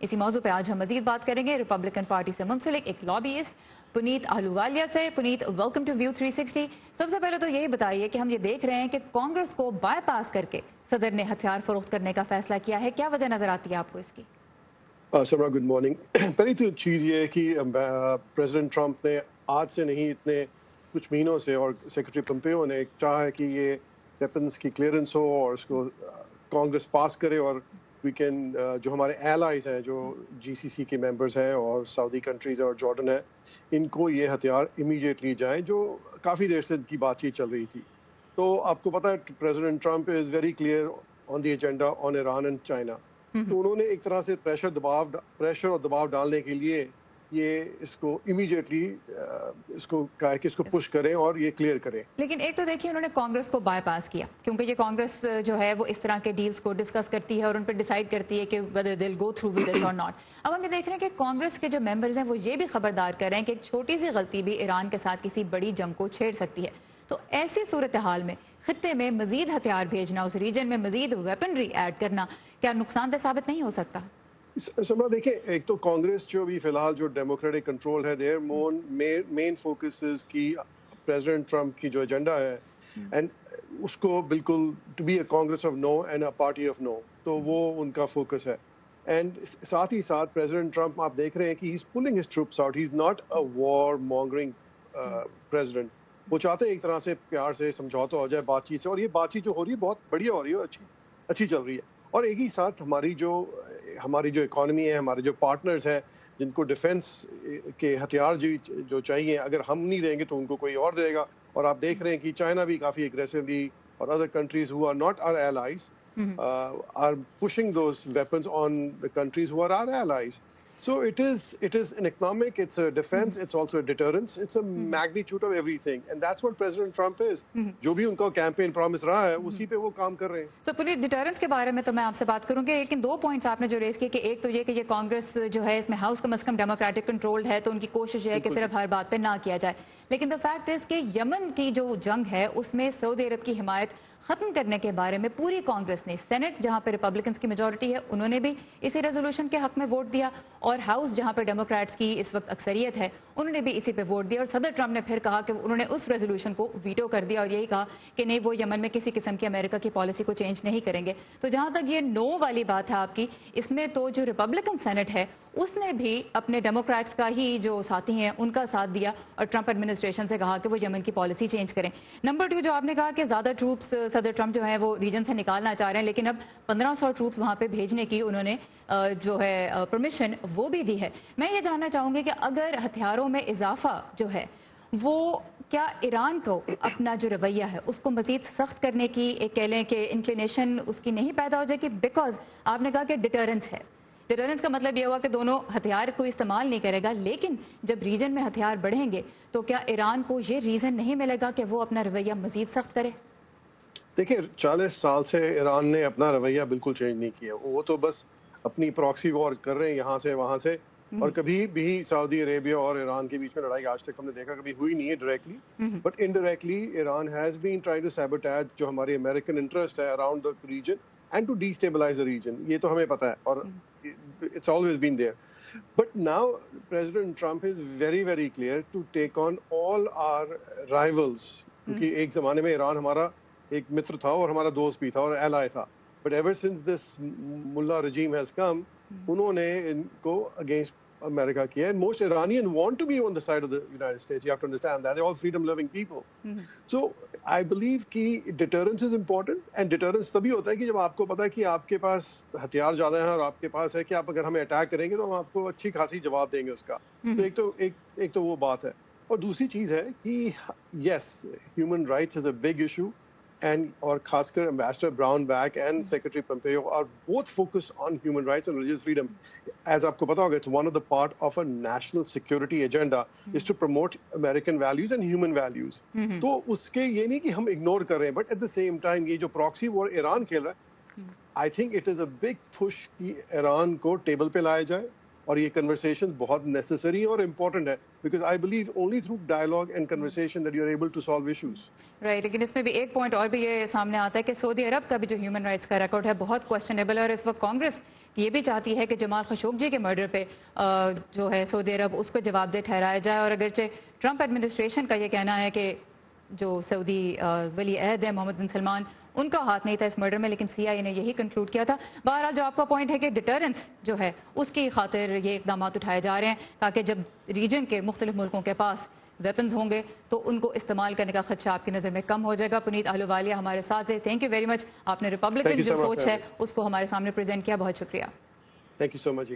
इसी मौजू पे आज हम मजीद बात करेंगे रिपब्लिकन पार्टी से मुंसलिक एक लॉबीइस्ट पुनीत आहलूवालिया से। Puneet, welcome to view 360। सबसे पहले तो यही बताइए कि हम ये देख रहे हैं कि कांग्रेस को बायपास करके सदर ने हथियार फरोख्त करने का फैसला किया है, क्या वजह नजर आती है आपको इसकी? समरा, गुड मॉर्निंग। पहली तो चीज़ ये है कि प्रेसिडेंट ट्रंप ने आज से नहीं, इतने कुछ महीनों से, और सेक्रेटरी पोम्पेओ ने चाहा है कि ये वेपन्स की क्लियरेंस हो और उसको कांग्रेस पास करे, और वी कैन जो हमारे एलाइज हैं, जो जीसीसी के मेंबर्स हैं और सऊदी कंट्रीज़ और जॉर्डन है, इनको ये हथियार इमीडिएटली जाएं, जो काफ़ी देर से इनकी बातचीत चल रही थी। तो आपको पता है president Trump is very clear on the agenda on Iran and China. तो उन्होंने एक तरह से प्रेशर और दबाव डालने के लिए ये इसको इमीडिएटली इसको कहा कि इसको पुश करें और ये क्लियर करें। लेकिन एक तो देखिए, उन्होंने कांग्रेस को बायपास किया क्योंकि ये कांग्रेस जो है वो इस तरह के डील्स को डिस्कस करती है और उन पर डिसाइड करती है कि whether they'll go through with this or not। अब हम ये देख रहे हैं कि कांग्रेस के जो मेंबर्स हैं वो ये भी खबरदार कर रहे हैं कि एक छोटी सी गलती भी ईरान के साथ किसी बड़ी जंग को छेड़ सकती है। तो ऐसी सूरत हाल में खित्ते में मजीद हथियार भेजना, उस रीजन में मजीद वेपनरी ऐड करना क्या नुकसानदेह साबित नहीं हो सकता? समझा, देखिए, एक तो कांग्रेस जो भी फिलहाल जो डेमोक्रेटिक कंट्रोल है, देयर मेन फोकस इज की प्रेसिडेंट ट्रंप की जो एजेंडा है एंड उसको बिल्कुल to be a Congress of no and a party of no, तो वो उनका फोकस है। एंड साथ ही साथ प्रेसिडेंट ट्रंप, आप देख रहे हैं कि he is pulling his troops out. He is not a war mongering president. वो चाहते हैं एक तरह से प्यार से समझौता हो जाए बातचीत से, और ये बातचीत जो हो रही है बहुत बढ़िया हो रही है और अच्छी चल रही है। और एक ही साथ हमारी जो इकॉनमी है, हमारे जो पार्टनर्स हैं जिनको डिफेंस के हथियार जो चाहिए, अगर हम नहीं देंगे तो उनको कोई और देगा। और आप देख रहे हैं कि चाइना भी काफ़ी एग्रेसिवली और other countries who are not our allies are pushing those weapons on the countries who are our allies. So it is an economic, it's a defense, it's also a deterrence, it's a magnitude of everything, and that's what President Trump is. जो भी उनका campaign promise रहा है उसी पे वो काम कर रहे हैं। So पूरी डिटरेंस के बारे में तो मैं आपसे बात करूंगी, लेकिन दो पॉइंट्स आपने जो रेज किए कि एक तो ये कि ये कांग्रेस जो है इसमें हाउस कम से कम डेमोक्रेटिक कंट्रोल्ड है, तो उनकी कोशिश है कि सिर्फ हर बात पे ना किया जाए। लेकिन द फैक्ट इज कि यमन की जो जंग है उसमें सऊदी अरब की हिमायत खत्म करने के बारे में पूरी कांग्रेस ने, सेनेट जहां पे रिपब्लिकन्स की मेजॉरिटी है उन्होंने भी इसी रेजोल्यूशन के हक में वोट दिया, और हाउस जहां पे डेमोक्रेट्स की इस वक्त अक्सरियत है उन्होंने भी इसी पे वोट दिया। और सदर ट्रंप ने फिर कहा कि उन्होंने उस रेजोल्यूशन को वीटो कर दिया और यही कहा कि नहीं, वो यमन में किसी किस्म की अमेरिका की पॉलिसी को चेंज नहीं करेंगे। तो जहां तक ये नो वाली बात है आपकी, इसमें तो जो रिपब्लिकन सेनेट है उसने भी अपने डेमोक्रेट्स का ही जो साथी हैं उनका साथ दिया और ट्रंप एडमिनिस्ट्रेशन से कहा कि वो यमन की पॉलिसी चेंज करें। नंबर 2, जो आपने कहा कि ज़्यादा ट्रूप्स सदर ट्रंप जो है वो रीजन से निकालना चाह रहे हैं, लेकिन अब 1500 ट्रूप्स वहाँ पे भेजने की उन्होंने जो है परमिशन वो भी दी है। मैं ये जानना चाहूँगी कि अगर हथियारों में इजाफा जो है वो क्या ईरान को अपना जो रवैया है उसको मजीद सख्त करने की एक कह लें कि इंक्लिनेशन उसकी नहीं पैदा हो जाएगी? बिकॉज आपने कहा कि डिटरेंस है, डिटरेंस का मतलब यह हुआ कि दोनों हथियार को इस्तेमाल नहीं करेगा, लेकिन जब रीजन में हथियार बढ़ेंगे तो क्या ईरान को ये रीजन नहीं मिलेगा कि वो अपना रवैया मजीद सख्त करे? देखिए, 40 साल से ईरान ने अपना रवैया बिल्कुल चेंज नहीं किया। वो तो बस अपनी प्रॉक्सी वॉर कर रहे हैं यहाँ से वहाँ से, और कभी भी सऊदी अरेबिया और ईरान के बीच में लड़ाई आज तक हमने देखा कभी हुई नहीं है directly, but indirectly Iran has been trying to sabotage जो हमारी अमेरिकन इंटरेस्ट है around the region and to destabilise the region. ये तो हमें पता है और it's always been there. But now President Trump is very clear to take on all our rivals. क्योंकि एक ज़माने में ईरान हमारा एक मित्र था और हमारा दोस्त भी था और एलाय था. But ever since this mullah regime has come, उन्होंने इनको against America किया, and most Iranian want to be on the side of the United States. You have to understand that they're all freedom-loving people. So I believe कि deterrence is important, and deterrence तभी होता है कि जब आपको पता है कि आपके पास हथियार ज़्यादा हैं और आपके पास है कि आप अगर हमें अटैक करेंगे तो हम आपको अच्छी खासी जवाब देंगे उसका। तो एक तो वो बात है, और दूसरी चीज़ है कि yes, human rights is a big issue. और खासकर ambassador Brownback and secretary Pompeo are both focus on human rights and religious freedom. As आपको पता होगा, it's one of the part of a national security agenda is to promote American values and human values. तो उसके ये नहीं कि हम ignore कर रहे हैं, but at the same time ये जो प्रॉक्सी वॉर ईरान खेल रहा है, I think it is a big push कि ईरान को टेबल पे लाया जाए, और ये कन्वर्सेशन बहुत नेसेसरी और इम्पोर्टेंट है, because I believe only through dialogue and conversation that you are able to solve issues. Right, लेकिन इसमें भी एक पॉइंट और भी ये सामने आता है कि सऊदी अरब का भी जो ह्यूमन राइट्स का रिकॉर्ड है बहुत क्वेश्चनेबल है, और इस वक्त कांग्रेस یہ بھی چاہتی ہے کہ جمال خشوگی کے مرڈر پہ جو ہے سعودی عرب اس کو جواب دہ ٹھہرایا جائے، اور اگرچہ ٹرمپ ایڈمنسٹریشن کا یہ کہنا ہے کہ جو سعودی ولی عہد ہے محمد بن سلمان، ان کا ہاتھ نہیں تھا اس مرڈر میں، لیکن سی آئی اے نے یہی کنکلوڈ کیا تھا۔ بہرحال جو آپ کا پوائنٹ ہے کہ ڈیٹرنس جو ہے اس کی خاطر یہ اقدامات اٹھائے جا رہے ہیں تاکہ جب ریجن کے مختلف ملکوں کے پاس ویپنز ہوں گے تو ان کو استعمال کرنے کا خدشہ آپ کی نظر میں کم ہو جائے گا۔ پنیت آہلووالیہ ہمارے ساتھ ہے، تھینک یو ویری مچ، آپ نے ریپبلکن جو سوچ ہے اس کو ہمارے سامنے پریزنٹ کیا، بہت شکریہ۔ Thank you so much G.